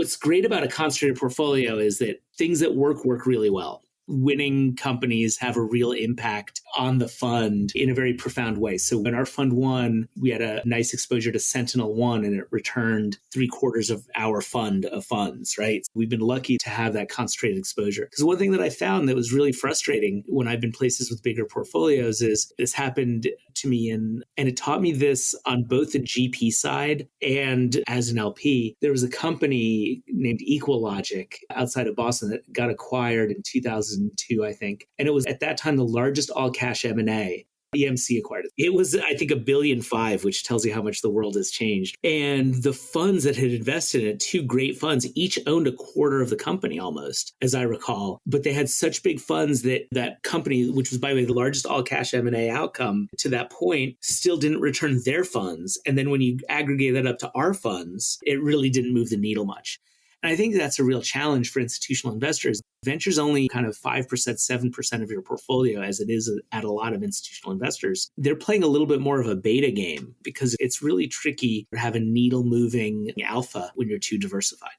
What's great about a concentrated portfolio is that things that work really well. Winning companies have a real impact on the fund in a very profound way. So in our fund one, we had a nice exposure to SentinelOne, and it returned 3/4 of our fund of funds, right? We've been lucky to have that concentrated exposure. Because one thing that I found that was really frustrating when I've been places with bigger portfolios is this happened to me, and it taught me this on both the GP side and as an LP. There was a company named EqualLogic outside of Boston that got acquired in 2002, I think. And it was at that time the largest all-cash M&A. EMC acquired it. It was, I think, $1.5 billion, which tells you how much the world has changed. And the funds that had invested in it, two great funds, each owned 1/4 of the company almost, as I recall. But they had such big funds that that company, which was, by the way, the largest all-cash M&A outcome to that point, still didn't return their funds. And then when you aggregate that up to our funds, it really didn't move the needle much. And I think that's a real challenge for institutional investors. Venture's only kind of 5%, 7% of your portfolio, as it is at a lot of institutional investors. They're playing a little bit more of a beta game because it's really tricky to have a needle moving alpha when you're too diversified.